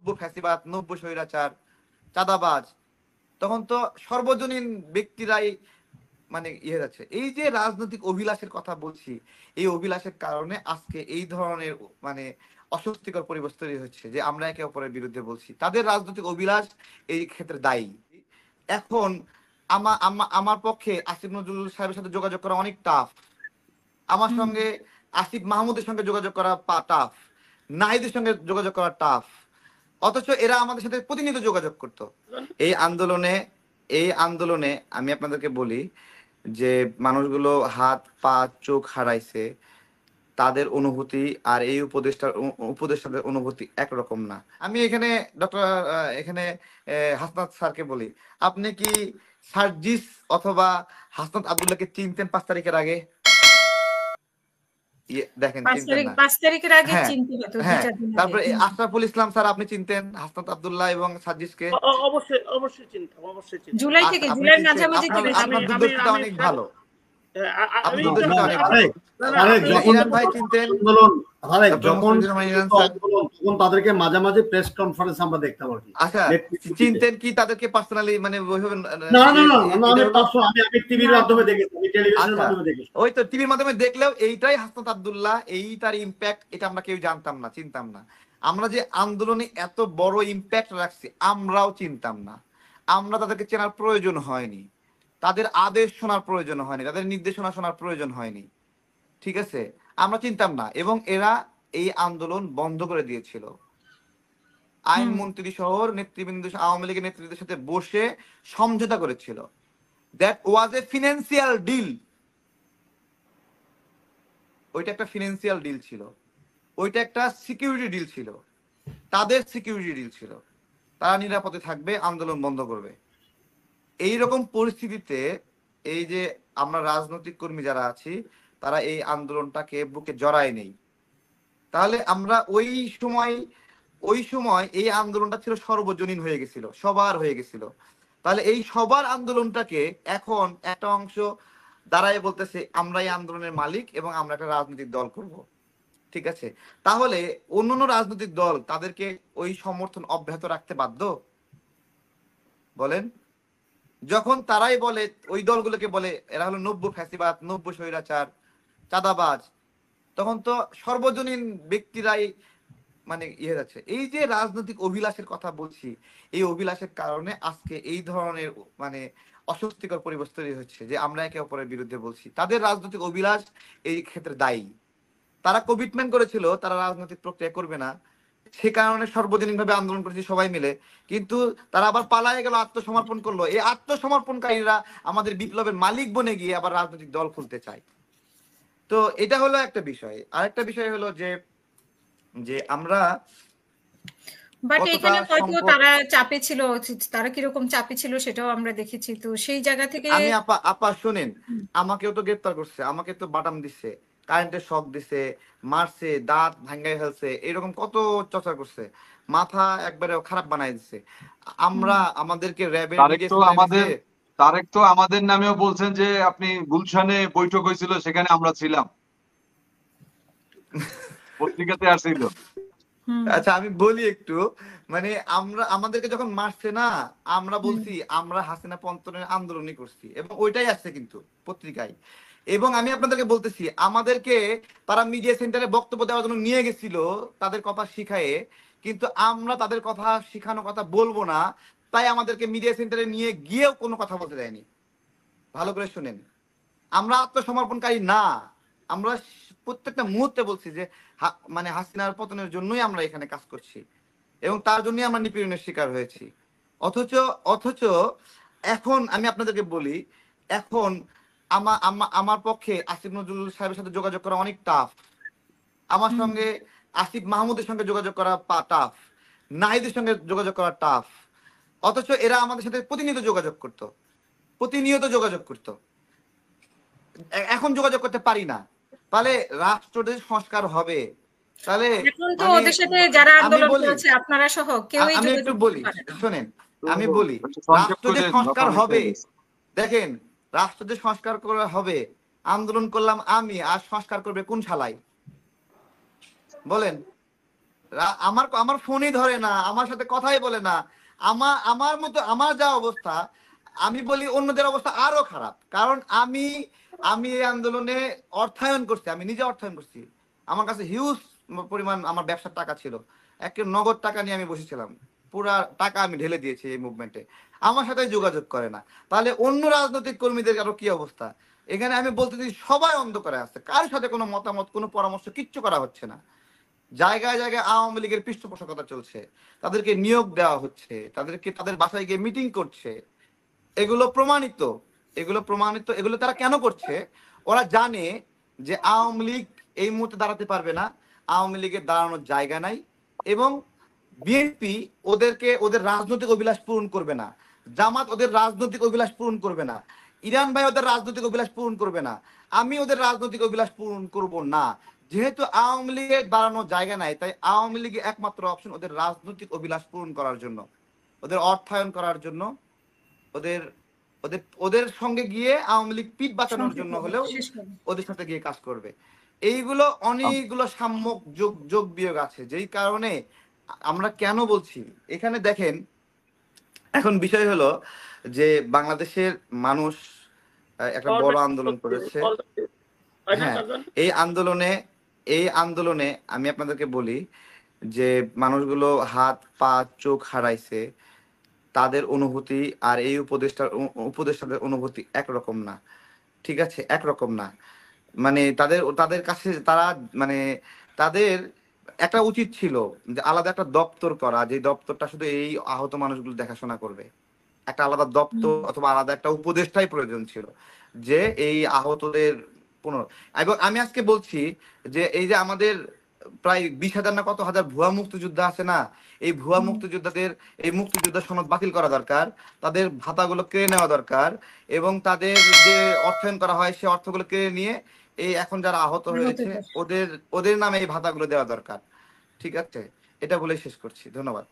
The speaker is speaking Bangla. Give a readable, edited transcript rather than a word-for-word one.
নব্য ফ্যাসিবাদ, নব্য স্বৈরাচার, চাঁদাবাজ, তখন তো সর্বজনীন ব্যক্তিরাই মানে ইয়ে যাচ্ছে। এই যে রাজনৈতিক অভিলাষের কথা বলছি, এই অভিলাষের কারণে আজকে এই ধরনের মানে অস্বস্তিকর পরিবেশ তৈরি হচ্ছে যে আমরা একে অপরের বিরুদ্ধে বলছি। তাদের রাজনৈতিক অভিলাষ এই ক্ষেত্রে দায়ী। এখন আমার পক্ষে আসিফ নজরুল সাহেবের সাথে যোগাযোগ করা অনেক টাফ, আমার সঙ্গে আসিফ মাহমুদের সঙ্গে যোগাযোগ করা টাফ, নাহিদের সঙ্গে যোগাযোগ করা টাফ, অথচ এরা আমাদের সাথে প্রতিনিয়ত যোগাযোগ করত। এই আন্দোলনে আমি আপনাদেরকে বলি যে মানুষগুলো হাত পা চোখ হারাইছে, তাদের অনুভূতি আর এই উপদেষ্টাদের অনুভূতি একরকম না। আমি এখানে ডক্টর এখানে হাসনাত স্যারকে বলি, আপনি কি সার্জিস অথবা হাসনাত আব্দুল্লাহকে চিনতেন 5 তারিখের আগে? দেখেন, চিনতেন না। 5 তারিখের আগে হ্যাঁ, চিনতে হতো, হ্যাঁ। 2-4 দিন আগে। তারপরে আশরাফুল ইসলাম স্যার আপনি চিনতেন হাসনাত আব্দুল্লাহ এবং সার্জিসকে? অবশ্যই চিনতাম, অবশ্যই চিনতাম। জুলাই থেকে, জুলাই মাঝামাঝি থেকে আপনার দূরদর্শিতা অনেক ভালো। তাদেরকে মাঝে মাঝে প্রেস কনফারেন্স আমরা দেখতাম আর কি। আচ্ছা, চিনতেন কি তাদেরকে পার্সোনালি? মানে আমি টিভির মাধ্যমে দেখেছি, টেলিভিশনের মাধ্যমে দেখেছি। ওই তো টিভির মাধ্যমে দেখলেও এইটাই হাসনাত আব্দুল্লাহ, এই তার ইম্প্যাক্ট, এটা আমরা কেউ জানতাম না, চিনতাম না। আমরা যে আন্দোলনে এত বড় ইম্প্যাক্ট রাখছি আমরাও চিনতাম না। আমরা তাদেরকে চেনার প্রয়োজন হয়নি, তাদের আদেশ শোনার প্রয়োজন হয়নি, তাদের নির্দেশনা শোনার প্রয়োজন হয়নি, ঠিক আছে? আমরা চিনতাম না। এবং এরা এই আন্দোলন বন্ধ করে দিয়েছিল। আইনমন্ত্রী সহ নেতৃবৃন্দ, আওয়ামী লীগের নেতৃত্বের সাথে বসে সমঝোতা করেছিল। That was a financial deal. ওইটা একটা ফিনান্সিয়াল ডিল ছিল, ওইটা একটা সিকিউরিটি ডিল ছিল, তাদের সিকিউরিটি ডিল ছিল। তারা নিরাপদে থাকবে, আন্দোলন বন্ধ করবে। এইরকম পরিস্থিতিতে এই যে আমরা রাজনৈতিক কর্মী যারা আছি, তারা এই আন্দোলনটাকে বুকে জড়ায় নেই। তাহলে আমরা ওই সময় এই আন্দোলনটা ছিল সর্বজনীন হয়ে গেছিল, সবার হয়ে গেছিল। তাহলে এই সবার আন্দোলনটাকে এখন একটা অংশ দাঁড়ায় বলতেছে আমরা এই আন্দোলনের মালিক এবং আমরা একটা রাজনৈতিক দল করব, ঠিক আছে? তাহলে অন্যান্য রাজনৈতিক দল তাদেরকে ওই সমর্থন অব্যাহত রাখতে বাধ্য? বলেন। যখন তারাই বলে, ওই দলগুলোকে বলে এরা হলো নব্য ফ্যাসিবাদ, নব্য স্বৈরাচার, চাঁদাবাজ, তখন তো সর্বজনীন ব্যক্তিরাই মানে ইয়ে যাচ্ছে। এই যে রাজনৈতিক অভিলাষের কথা বলছি, এই অভিলাষের কারণে আজকে এই ধরনের মানে অস্বস্তিকর পরিবেশ তৈরি হচ্ছে যে আমরা একে অপরের বিরুদ্ধে বলছি। তাদের রাজনৈতিক অভিলাষ এই ক্ষেত্রে দায়ী। তারা কমিটমেন্ট করেছিল তারা রাজনৈতিক প্রক্রিয়া করবে না, সে কারণে সর্বজনীন ভাবে আন্দোলন করেছে সবাই মিলে, কিন্তু তারা আবার পালায়ে গেল, আত্মসমর্পণ করলো। এই আত্মসমর্পণকারীরা আমাদের বিপ্লবের মালিক বনে গিয়ে আবার রাজনৈতিক দল খুলতে চায়। তো এটা হলো একটা বিষয়। আরেকটা বিষয় হলো যে আমরা বাট এখানে হয়তো তারা চাপে ছিল, তারা কিরকম চাপে ছিল সেটাও আমরা দেখেছি। তো সেই জায়গা থেকে আমি আপা শুনেন, আমাকেও তো গ্রেপ্তার করছে, আমাকে তো বাটাম দিচ্ছে, কারেন্টের শক দিছে, মারছে, দাঁত ভাঙ্গাই ফেলছে, এরকম কত চর্চা করছে, মাথা একবারে খারাপ বানাই দিচ্ছে। আমরা আমাদেরকে র্যাবের তারেক তো আমাদের নামেও বলছেন যে আপনি গুলশানে বৈঠক হয়েছিল, সেখানে আমরা ছিলাম, পত্রিকাতে আসছিল। আচ্ছা আমি বলি একটু, মানে আমাদেরকে যখন মারছে না, আমরা বলছি আমরা হাসিনা পতনের আন্দোলনই করছি, এবং ওইটাই আসছে কিন্তু পত্রিকায়। এবং আমি আপনাদেরকে বলতেছি, আমাদেরকে তারা মিডিয়া সেন্টারে বক্তব্য দেওয়ার জন্য নিয়ে গেছিল তাদের কথা শিখায়ে, কিন্তু আমরা তাদের কথা শিখানো কথা বলবো না, তাই আমাদেরকে মিডিয়া সেন্টারে নিয়ে গিয়েও কোনো কথা বলতে দেয়নি। ভালো করে শুনেন, আমরা আত্মসমর্পণকারী না, আমরা প্রত্যেকটা মুহূর্তে বলছি যে মানে হাসিনার পতনের জন্যই আমরা এখানে কাজ করছি এবং তার জন্যই আমরা নিপীড়নের শিকার হয়েছি। অথচ এখন আমি আপনাদেরকে বলি, এখন আমার পক্ষে আসিফ নজরুল সাহেবের সাথে যোগাযোগ করা অনেক টাফ, আমার সঙ্গে আসিফ মাহমুদের সঙ্গে যোগাযোগ করা টাফ, নাহিদের সঙ্গে যোগাযোগ করা টাফ, অথচ এরা আমাদের সাথে প্রতিনিয়ত যোগাযোগ করত। এখন যোগাযোগ করতে পারি না। তাহলে রাষ্ট্রদের সংস্কার হবে? তাহলে এখন তো ওদের সাথে যারা আন্দোলন করেছে আপনারা সহ কেউই আমি একটু বলি, শুনেন, আমি বলি রাষ্ট্রদের সংস্কার হবে। দেখেন, রাষ্ট্রদের সংস্কার করা হবে, আন্দোলন করলাম আমি, আর সংস্কার করবে কোন শালাই? বলেন। আমার আমার ফোনই ধরে না, আমার সাথে কথাই বলে না। আমার মতো আমার যা অবস্থা, আমি বলি অন্যদের অবস্থা আরো খারাপ। কারণ আমি আমি এই আন্দোলনে অর্থায়ন করছি, আমি নিজে অর্থায়ন করছি। আমার কাছে হিউজ পরিমাণ আমার ব্যবসার টাকা ছিল, একে নগদ টাকা নিয়ে আমি বসেছিলাম, পুরা টাকা আমি ঢেলে দিয়েছি এই মুভমেন্টে। আমার সাথে যোগাযোগ করে না, তাহলে অন্য রাজনৈতিক কর্মীদের আরো কি অবস্থা? এখানে আমি বলতে চাই সবাই অন্ধকারে আছে, কার সাথে কোনো মতামত, কোনো পরামর্শ কিচ্ছু করা হচ্ছে না। জায়গায় জায়গায় আওয়ামী লীগের পৃষ্ঠপোষকতা চলছে, তাদেরকে নিয়োগ দেওয়া হচ্ছে, তাদেরকে তাদের বাসায় গিয়ে মিটিং করছে। এগুলো প্রমাণিত, এগুলো প্রমাণিত। এগুলো তারা কেন করছে? ওরা জানে যে আওয়ামী লীগ এই মুহূর্তে দাঁড়াতে পারবে না, আওয়ামী লীগের দাঁড়ানোর জায়গা নাই, এবং বিএনপি ওদেরকে ওদের রাজনৈতিক অভিলাষ পূরণ করবে না, জামাত ওদের রাজনৈতিক অভিলাষ পূরণ করবে না, ইরান ভাই ওদের রাজনৈতিক অভিলাষ পূরণ করবে না, আমি ওদের রাজনৈতিক অভিলাষ পূরণ করব না। যেহেতু আওয়ামী লীগের দাঁড়ানোর জায়গা নাই, তাই আওয়ামী লীগের একমাত্র অপশন ওদের রাজনৈতিক অভিলাষ পূরণ করার জন্য, ওদের অর্থায়ন করার জন্য, ওদের ওদের ওদের সঙ্গে গিয়ে আওয়ামী লীগ পিঠ বাঁচানোর জন্য হলেও শেষ করবে। ওদের সাথে গিয়ে কাজ করবে। এইগুলো অনেকগুলো সাম্যক যোগ বিয়োগ আছে, যেই কারণে আমরা কেন বলছি। এখানে দেখেন, এখন বিষয় হলো যে বাংলাদেশের মানুষ একটা বড় আন্দোলন করেছে। হ্যাঁ, এই আন্দোলনে আমি আপনাদেরকে বলি যে মানুষগুলো হাত পা চোখ হারাইছে, তাদের অনুভূতি আর এই উপদেষ্টাদের অনুভূতি একরকম না। ঠিক আছে, একরকম না। মানে তাদের কাছে তারা মানে তাদের একটা উচিত ছিল যে আলাদা একটা দপ্তর করা, যে দপ্তরটা শুধু এই আহত মানুষগুলো দেখাশোনা করবে। একটা আলাদা দপ্তর অথবা আলাদা একটা উপদেষ্টাই প্রয়োজন ছিল, যে এই আহতদের এবং আমি আজকে বলছি যে এই যে আমাদের প্রায় 20,000 না কত হাজার ভুয়া মুক্তিযোদ্ধা আছে না, এই ভুয়া মুক্তিযোদ্ধাদের এই মুক্তিযোদ্ধা সনদ বাতিল করা দরকার, তাদের ভাতাগুলো কেড়ে নেওয়া দরকার, এবং তাদের যে অর্থায়ন করা হয় সে অর্থগুলো কেড়ে নিয়ে এই এখন যারা আহত হয়েছে ওদের ওদের নামে এই ভাতাগুলো দেওয়া দরকার। ঠিক আছে, এটা বলেই শেষ করছি, ধন্যবাদ।